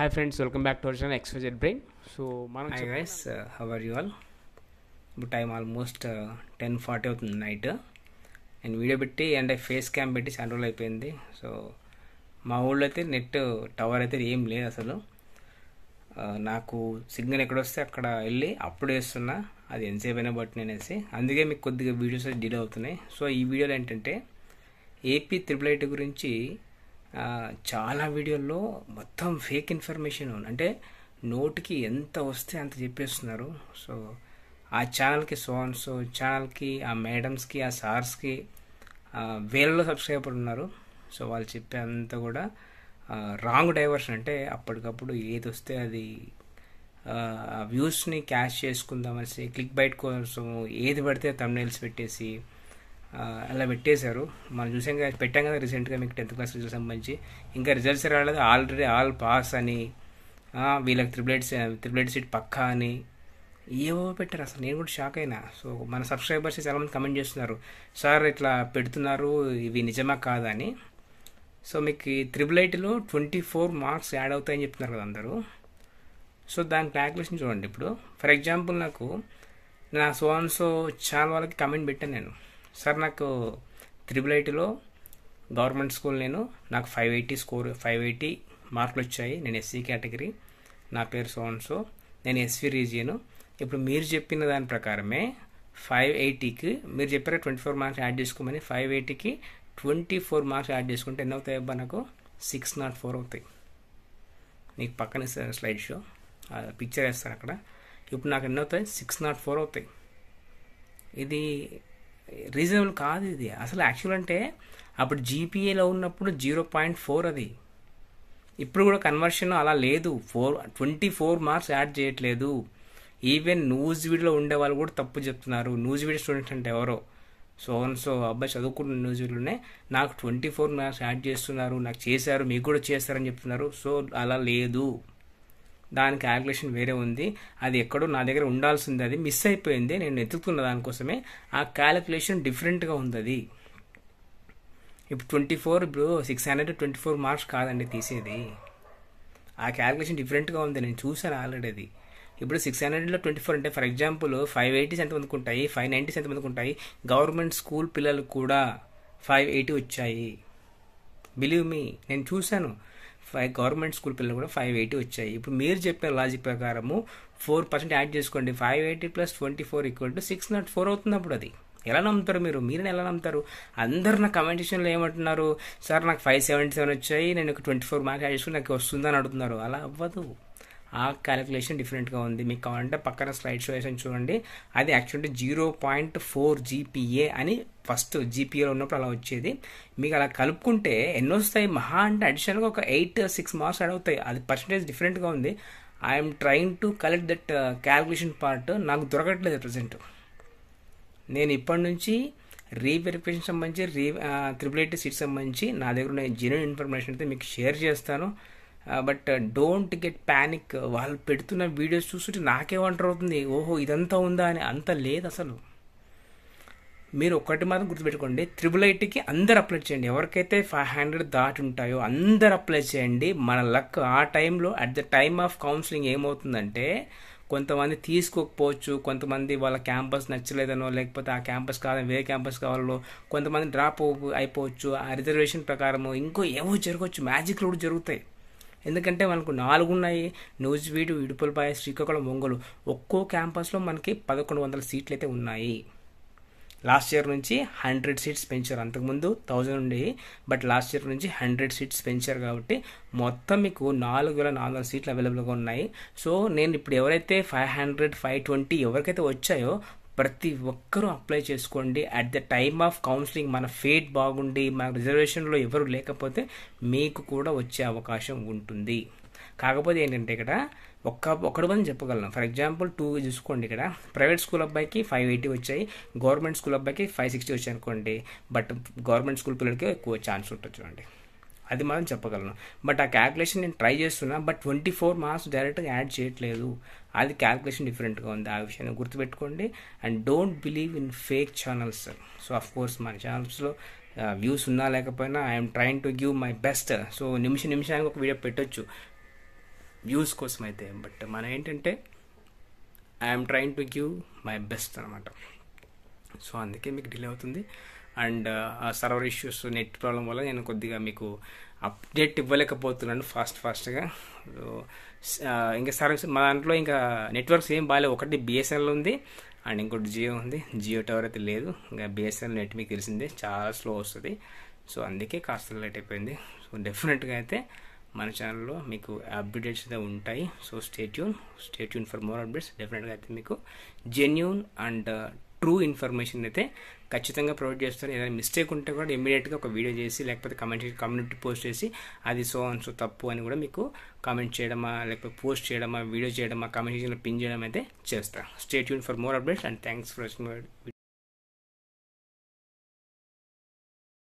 Hi friends, welcome back to our channel XYZ Brain. So Hi guys, how are you all? ఇప్పుడు time almost 10:40 అవుతుంది night. నేను video పెట్టి and face cam పెట్టి చాలా రోజులు అయిపోయింది. సో మా ఊళ్ళో అయితే నెట్ టవర్ అయితే ఏం లేదు అసలు. నాకు సిగ్నల్ ఎక్కడొస్తే అక్కడ వెళ్ళి అప్పుడు వేస్తున్నా, అది ఎంతసేపు అయినా బట్టి నేనేసి, అందుకే మీకు కొద్దిగా వీడియోస్ డిలే అవుతున్నాయి. సో ఈ వీడియోలో ఏంటంటే ఏపీ ట్రిపుల్ గురించి చాలా వీడియోల్లో మొత్తం ఫేక్ ఇన్ఫర్మేషన్, అంటే నోటికి ఎంత వస్తే అంత చెప్పేస్తున్నారు. సో ఆ ఛానల్కి సో ఛానల్కి ఆ మేడమ్స్కి ఆ సార్స్కి వేలలో సబ్స్క్రైబర్ ఉన్నారు. సో వాళ్ళు చెప్పే అంతా కూడా రాంగ్ డైవర్షన్, అంటే అప్పటికప్పుడు ఏది వస్తే అది ఆ వ్యూస్ని క్యాష్ చేసుకుందామనేసి క్లిక్ బైట్ కోసం ఏది పడితే తమ్నైల్స్ పెట్టేసి అలా పెట్టేశారు. మనం చూసాం కదా, పెట్టాం కదా రీసెంట్గా మీకు 10th క్లాస్ రిజల్ట్ సంబంధించి. ఇంకా రిజల్ట్స్ రాలేదు, ఆల్రెడీ ఆల్ పాస్ అని, వీళ్ళకి ట్రిపుల్ సీట్ పక్కా అని ఏవో పెట్టారు. అసలు నేను కూడా షాక్ అయినా. సో మన సబ్స్క్రైబర్స్ చాలామంది కమెంట్ చేస్తున్నారు, సార్ ఇట్లా పెడుతున్నారు, ఇవి నిజమా కాదా అని. సో మీకు ట్రిపుల్ 24 మార్క్స్ యాడ్ అవుతాయని చెప్తున్నారు కదా అందరూ. సో దాని క్యాల్కులేషన్ చూడండి. ఇప్పుడు ఫర్ ఎగ్జాంపుల్ నాకు నా సో ఛానల్ వాళ్ళకి కమెంట్ పెట్టాను నేను, సార్ నాకు ట్రిపుల్ గవర్నమెంట్ స్కూల్ నాకు 580 మార్కులు వచ్చాయి, నేను ఎస్సీ కేటగిరీ, నా పేరు సో నేను ఎస్వి రీజియను. ఇప్పుడు మీరు చెప్పిన దాని ప్రకారమే 580కి మీరు చెప్పారు 24 మార్క్స్ యాడ్ చేసుకోమని, 580కి 24 మార్క్స్ యాడ్ చేసుకుంటే ఎన్ని అవుతాయి అబ్బా? నాకు 604 అవుతాయి. నీకు పక్కన స్లైడ్ షో పిక్చర్ వేస్తాను అక్కడ. ఇప్పుడు నాకు ఎన్ని అవుతాయి? 604 అవుతాయి. ఇది రీజనబుల్ కాదు ఇది అసలు. యాక్చువల్ అంటే అప్పుడు జీపీఏలో ఉన్నప్పుడు 0.4 అది. ఇప్పుడు కూడా కన్వర్షన్ అలా లేదు, 24 మార్క్స్ యాడ్ చేయట్లేదు. ఈవెన్ న్యూస్ వీడియోలో ఉండే వాళ్ళు కూడా తప్పు చెప్తున్నారు. న్యూస్ వీడియో స్టూడెంట్స్ అంటే ఎవరో సో అబ్బాయి చదువుకుంటున్న న్యూస్ వీడియోనే నాకు 24 మార్క్స్ యాడ్ చేస్తున్నారు, నాకు చేశారు, మీకు కూడా చేస్తారని చెప్తున్నారు. సో అలా లేదు, దాని క్యాల్కులేషన్ వేరే ఉంది. అది ఎక్కడో నా దగ్గర ఉండాల్సింది, అది మిస్ అయిపోయింది. నేను ఎత్తుకున్న దానికోసమే ఆ క్యాల్కులేషన్ డిఫరెంట్గా ఉంది. అది ఇప్పుడు 624 మార్క్స్ కాదండి తీసేది, ఆ క్యాల్కులేషన్ డిఫరెంట్గా ఉంది. నేను చూసాను ఆల్రెడీ అది. ఇప్పుడు 600లో 24 అంటే ఫర్ ఎగ్జాంపుల్ 580 ఎంతమందికి ఉంటాయి, 590 ఎంతమందికి ఉంటాయి. గవర్నమెంట్ స్కూల్ పిల్లలు కూడా 580 వచ్చాయి. బిలీవ్ మీ, నేను చూశాను. గవర్నమెంట్ స్కూల్ పిల్లలు కూడా 580 వచ్చాయి. ఇప్పుడు మీరు చెప్పే లాజిక్ ప్రకారము 4% యాడ్ చేసుకోండి, 580 + 24 = 604 అవుతుంది. అప్పుడు అది ఎలా నమ్ముతారు మీరు? మీరే ఎలా నమ్ముతారు? అందరు నా కమెంట్ సెక్షన్లో ఏమంటున్నారు, సార్ నాకు 577 వచ్చాయి, నేను 24 మార్క్స్ యాడ్ చేసుకుని నాకు వస్తుందని అడుగుతున్నారు. అలా అవ్వదు, ఆ క్యాలిక్యులేషన్ డిఫరెంట్గా ఉంది. మీకు కావాలంటే పక్కన స్లైడ్ షో వేసి చూడండి. అది యాక్చువల్లీ 0.4 జీపీఏ అని ఫస్ట్ జీపీఏలో ఉన్నప్పుడు అలా వచ్చేది. మీకు అలా కలుపుకుంటే ఎన్ని వస్తాయి? మహా అంటే అడిషనల్గా ఒక 6 మార్క్స్ యాడ్ అవుతాయి. అది పర్సంటేజ్ డిఫరెంట్గా ఉంది. I'm trying to collect that calculation part, నాకు దొరకట్లేదు ప్రజెంట్. నేను ఇప్పటి నుంచి రీవెరిఫికేషన్ సంబంధించి ట్రిపుల్ సీట్ సంబంధించి నా దగ్గర ఉన్న జెన్యూన్ ఇన్ఫర్మేషన్ అయితే మీకు షేర్ చేస్తాను. But don't get panic. వాళ్ళు పెడుతున్న వీడియోస్ చూస్తుంటే నాకే వంటర్ అవుతుంది, ఓహో ఇదంతా ఉందా అని. అంత లేదు అసలు. మీరు ఒక్కటి మాత్రం గుర్తుపెట్టుకోండి, ట్రిపుల్ అందరు అప్లై చేయండి. ఎవరికైతే 500 దాటి ఉంటాయో అందరు అప్లై చేయండి. మన లక్ ఆ టైంలో at the time of counselling ఏమవుతుందంటే, కొంతమంది తీసుకోకపోవచ్చు, కొంతమంది వాళ్ళ క్యాంపస్ నచ్చలేదనో, లేకపోతే ఆ క్యాంపస్ కాదని వేరే క్యాంపస్ కావాలో, కొంతమంది డ్రాప్ అయిపోవచ్చు. ఆ రిజర్వేషన్ ప్రకారము ఇంకో ఏవో జరగవచ్చు, మ్యాజిక్లు కూడా జరుగుతాయి. ఎందుకంటే మనకు 4 ఉన్నాయి, నూజివీడు, ఇడుపులపాయ, శ్రీకాకుళం, ఒంగోలు. ఒక్కో క్యాంపస్లో మనకి 1100 సీట్లు అయితే ఉన్నాయి. లాస్ట్ ఇయర్ నుంచి 100 సీట్స్ పెంచారు. అంతకుముందు 1000 ఉండేవి, బట్ లాస్ట్ ఇయర్ నుంచి 100 సీట్స్ పెంచారు. కాబట్టి మొత్తం మీకు 4400 సీట్లు అవైలబుల్గా ఉన్నాయి. సో నేను ఇప్పుడు ఎవరైతే 500, 520 ఎవరికైతే వచ్చాయో ప్రతి ఒక్కరూ అప్లై చేసుకోండి. At the time of counselling మన ఫేట్ బాగుండి, మన రిజర్వేషన్లో ఎవరు లేకపోతే మీకు కూడా వచ్చే అవకాశం ఉంటుంది. కాకపోతే ఏంటంటే ఇక్కడ ఒకటి మంది చెప్పగలను. ఫర్ ఎగ్జాంపుల్ 2 చూసుకోండి. ఇక్కడ ప్రైవేట్ స్కూల్ అబ్బాయికి 580 వచ్చాయి, గవర్నమెంట్ స్కూల్ అబ్బాయికి 560 వచ్చాయి అనుకోండి. బట్ గవర్నమెంట్ స్కూల్ పిల్లలకి ఎక్కువ ఛాన్స్ ఉంటుంది చూడండి, అది మాత్రం చెప్పగలను. బట్ ఆ క్యాల్కులేషన్ నేను ట్రై చేస్తున్నా, బట్ 24 మార్క్స్ డైరెక్ట్గా యాడ్ చేయట్లేదు. అది క్యాల్కులేషన్ డిఫరెంట్గా ఉంది. ఆ విషయాన్ని గుర్తుపెట్టుకోండి. And don't believe in fake channels. So of course మన ఛానల్స్లో వ్యూస్ ఉన్నా లేకపోయినా I'm trying to give my best. So నిమిషానికి ఒక వీడియో పెట్టొచ్చు. వ్యూస్ కోసం అయితే. బట్ మనం ఏంటంటే I'm trying to give my best అనమాట. సో అందుకే మీకు డిలే అవుతుంది. అండ్ ఆ సర్వర్ ఇష్యూస్, నెట్ ప్రాబ్లం వల్ల నేను కొద్దిగా మీకు అప్డేట్ ఇవ్వలేకపోతున్నాను ఫాస్ట్గా. ఇంకా సర్వీస్ మా దాంట్లో ఇంకా నెట్వర్క్స్ ఏం బాగాలేవు. ఒకటి బిఎస్ఎన్ఎల్ ఉంది అండ్ ఇంకోటి జియో ఉంది. జియో టవర్ అయితే లేదు. ఇంకా బిఎస్ఎన్ఎల్ నెట్ మీకు తెలిసిందే చాలా స్లో వస్తుంది. సో అందుకే కాస్త లేట్ అయిపోయింది. సో డెఫినెట్గా అయితే మన ఛానల్లో మీకు అప్డేట్స్ అయితే ఉంటాయి. So stay tune for more updates. డెఫినెట్గా అయితే మీకు జెన్యూన్ అండ్ ట్రూ ఇన్ఫర్మేషన్ అయితే ఖచ్చితంగా ప్రొవైడ్ చేస్తారు. ఏదైనా మిస్టేక్ ఉంటే కూడా ఇమీడియట్గా ఒక వీడియో చేసి లేకపోతే కమ్యూనిటీ పోస్ట్ చేసి అది సో తప్పు అని కూడా మీకు కామెంట్ చేయడమా, లేకపోతే పోస్ట్ చేయడమా, వీడియో చేయడమా, కామెంట్ పిన్ చేయడం అయితే చేస్తాను. Stay tune for more updates and thanks for watching my video.